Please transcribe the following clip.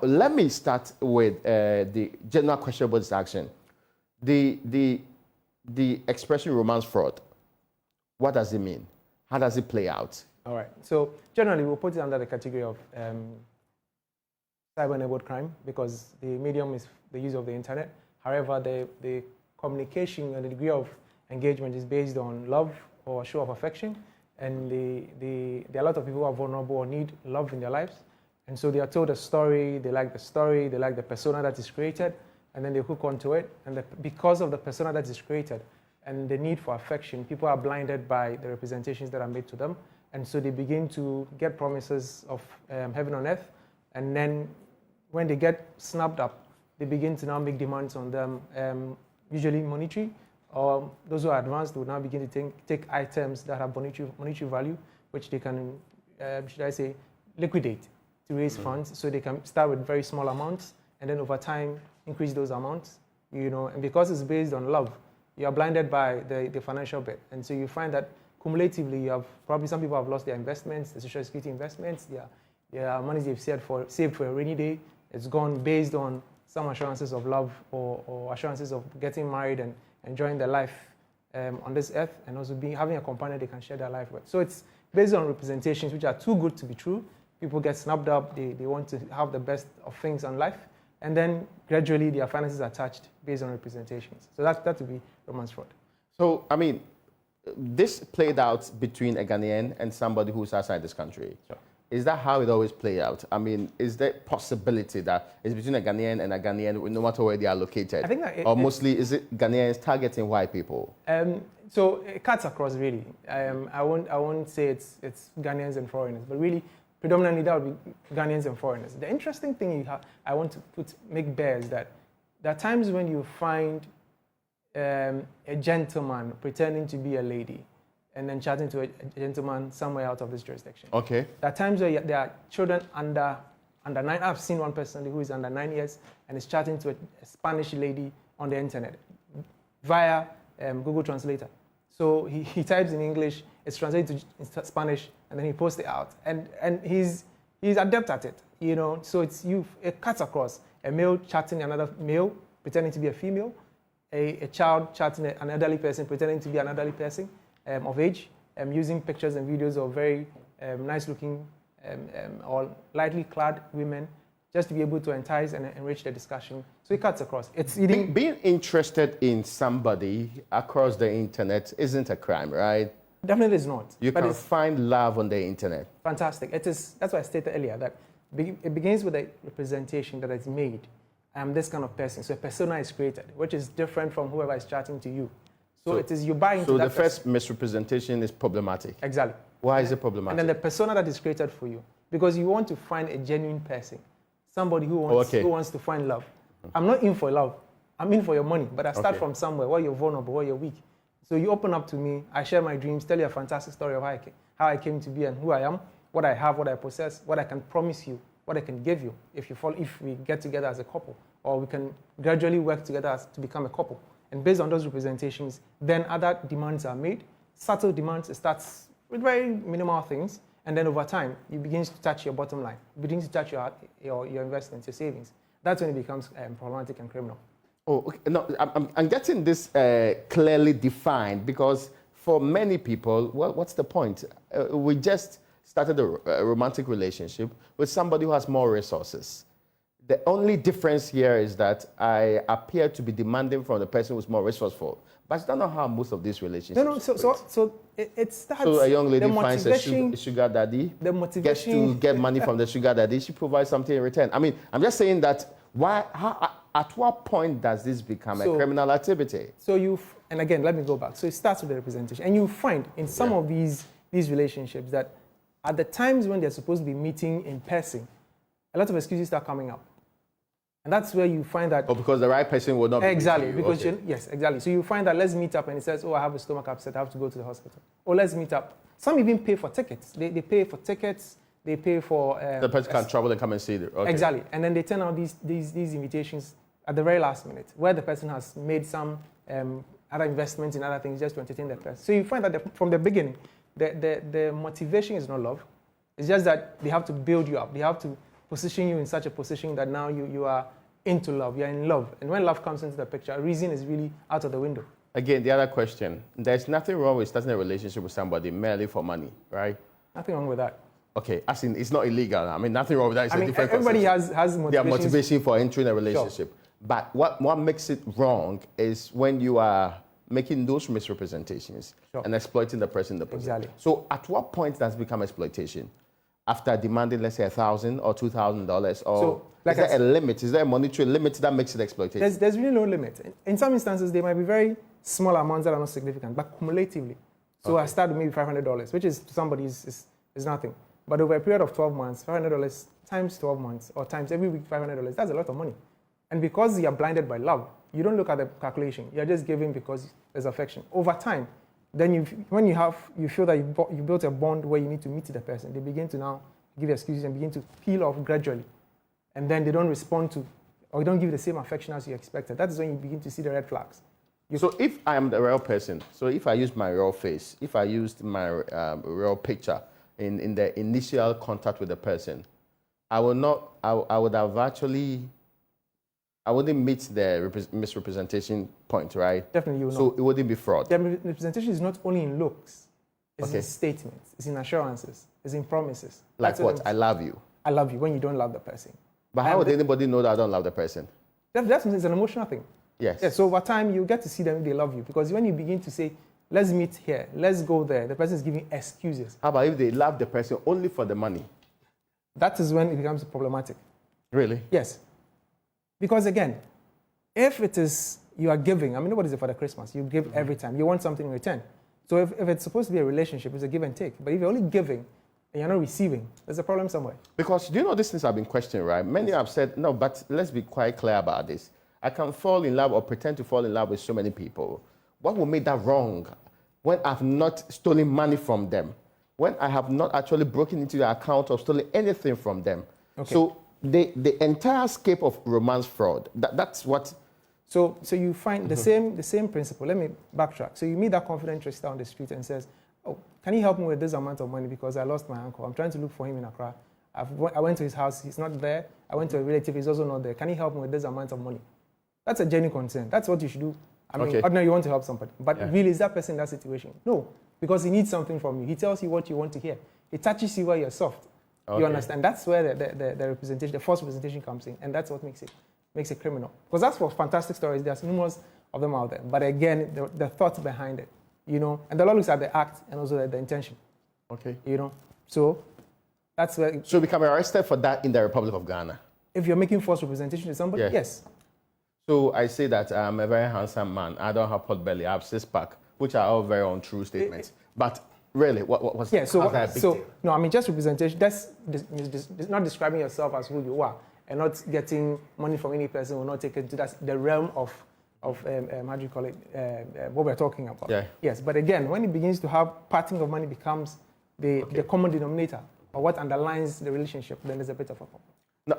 let me start with the general question about this action. The expression romance fraud, what does it mean? How does it play out? All right. So generally, we'll put it under the category of cyber-enabled crime because the medium is the use of the internet. However, the communication and the degree of engagement is based on love or show of affection. And there are a lot of people who are vulnerable or need love in their lives. And so they are told a story, they like the persona that is created, and then they hook onto it. And because of the persona that is created and the need for affection, people are blinded by the representations that are made to them. And so they begin to get promises of heaven on earth. And then when they get snapped up, they begin to now make demands on them, usually monetary. Or those who are advanced will now begin to take items that have monetary value, which they can, should I say, liquidate to raise funds. So they can start with very small amounts, and then over time increase those amounts. And because it's based on love, you are blinded by the financial bit, and so you find that cumulatively, you have probably some people have lost their investments, the social security investments, their money they've saved for a rainy day. It's gone based on some assurances of love or assurances of getting married and enjoying their life on this earth, and also having a companion they can share their life with. So it's based on representations which are too good to be true. People get snapped up, they want to have the best of things in life, and then gradually their finances are touched based on representations. So that would be romance fraud. So, I mean, this played out between a Ghanaian and somebody who's outside this country. Sure. Is that how it always plays out? I mean, is there possibility that it's between a Ghanaian and a Ghanaian no matter where they are located? I think that or mostly is it Ghanaians targeting white people? So it cuts across really. I won't say it's Ghanaians and foreigners, but really predominantly that would be Ghanaians and foreigners. The interesting thing I want to make bare is that there are times when you find a gentleman pretending to be a lady and then chatting to a gentleman somewhere out of this jurisdiction. Okay. There are times where there are children under 9. I've seen one personally who is under 9 years and is chatting to a Spanish lady on the internet via Google Translator. So he types in English, it's translated to Spanish, and then he posts it out. And he's adept at it, So it cuts across a male chatting another male, pretending to be a female, a child chatting an elderly person, pretending to be an elderly person. Of age, using pictures and videos of very nice-looking or lightly clad women, just to be able to entice and enrich the discussion. So it cuts across. It's being interested in somebody across the internet isn't a crime, right? Definitely it's not. You can find love on the internet. Fantastic. It is. That's why I stated earlier that it begins with a representation that is made. I'm this kind of person. So a persona is created, which is different from whoever is chatting to you. So it is you buy into that. So the first misrepresentation is problematic. Exactly. Why is it problematic? And then the persona that is created for you, because you want to find a genuine person, somebody who wants to find love. I'm not in for love. I'm in for your money, but I start from somewhere where you're vulnerable, where you're weak. So you open up to me. I share my dreams, tell you a fantastic story of how I came to be and who I am, what I have, what I possess, what I can promise you, what I can give you if we get together as a couple, or we can gradually work together to become a couple. And based on those representations, then other demands are made. Subtle demands, it starts with very minimal things. And then over time, it begins to touch your bottom line. It begins to touch your investments, your savings. That's when it becomes problematic and criminal. Oh, okay. No, I'm getting this clearly defined because for many people, well, what's the point? We just started a romantic relationship with somebody who has more resources. The only difference here is that I appear to be demanding from the person who's more resourceful. But I don't know how most of these relationships So it starts... So a young lady finds a sugar daddy, gets to get money from the sugar daddy, she provides something in return. I mean, I'm just saying that at what point does this become a criminal activity? And again, let me go back. So it starts with the representation. And you find in some of these relationships that at the times when they're supposed to be meeting in person, a lot of excuses start coming up. And that's where you find that... Oh, because the right person will not be exactly, because yes, exactly. So you find that let's meet up and he says, oh, I have a stomach upset, I have to go to the hospital. Or let's meet up. Some even pay for tickets. They pay for tickets, they pay for... the person can travel and come and see them. Okay. Exactly. And then they turn out these invitations at the very last minute, where the person has made some other investments in other things just to entertain that person. So you find that from the beginning, the motivation is not love. It's just that they have to build you up. They have to position you in such a position that now you are into love, you're in love. And when love comes into the picture, reason is really out of the window. Again, the other question, there's nothing wrong with starting a relationship with somebody merely for money, right? Nothing wrong with that. Okay, as in, it's not illegal. I mean, nothing wrong with that. It's a different everybody concept. has motivation. Their motivation for entering a relationship. Sure. But what makes it wrong is when you are making those misrepresentations and exploiting the person in the process. Exactly. So at what point does it become exploitation? After demanding, let's say, $1,000 or $2,000? Or so, like is there a limit? Is there a monetary limit that makes it exploitation? There's really no limit. In some instances, there might be very small amounts that are not significant, but cumulatively. So I start with maybe $500, which is to somebody is nothing. But over a period of 12 months, $500 times 12 months, or times every week $500, that's a lot of money. And because you are blinded by love, you don't look at the calculation. You're just giving because there's affection. Over time, then you feel that you built a bond where you need to meet the person. They begin to now give excuses and begin to peel off gradually. And then they don't respond to, or don't give the same affection as you expected. That is when you begin to see the red flags. So if I am the real person, so if I used my real face, if I used my real picture in the initial contact with the person, I would I wouldn't meet the misrepresentation point, right? Definitely you will not. So it wouldn't be fraud. The representation is not only in looks, it's in statements, it's in assurances, it's in promises. Like what? I love you. I love you when you don't love the person. But how would anybody know that I don't love the person? That's an emotional thing. Yes. Yeah, so over time, you get to see them if they love you. Because when you begin to say, let's meet here, let's go there, the person is giving excuses. How about if they love the person only for the money? That is when it becomes problematic. Really? Yes. Because again, if it is you are giving, I mean, nobody's there for the Christmas. You give every time. You want something in return. So if it's supposed to be a relationship, it's a give and take. But if you're only giving and you're not receiving, there's a problem somewhere. Because do you know these things have been questioned, right? Many have said, no, but let's be quite clear about this. I can fall in love or pretend to fall in love with so many people. What will make that wrong when I've not stolen money from them? When I have not actually broken into their account or stolen anything from them? Okay. So the entire scape of romance fraud, that's what... So you find the same principle. Let me backtrack. So you meet that confident trickster on the street and says, oh, can you help me with this amount of money because I lost my uncle? I'm trying to look for him in Accra. I went to his house. He's not there. I went to a relative. He's also not there. Can you help me with this amount of money? That's a genuine concern. That's what you should do. I mean, ordinarily you want to help somebody. But really, is that person in that situation? No, because he needs something from you. He tells you what you want to hear. He touches you where you're soft. Okay. You understand? That's where the representation, the false representation comes in. And that's what makes it criminal. Because that's for fantastic stories. There's numerous of them out there. But again, the thought behind it, you know, and the law looks at the act and also the intention. Okay. You know, so that's where... So we can be arrested for that in the Republic of Ghana? If you're making false representation to somebody, yes. So I say that I'm a very handsome man. I don't have pot belly. I have six-pack, which are all very untrue statements. But really, what's no, I mean, just representation, that's not describing yourself as who you are. And not getting money from any person will not take it to the realm of how do you call it, what we're talking about. Yeah. Yes, but again, when it begins to have parting of money becomes the common denominator or what underlines the relationship, then there's a bit of a problem. No,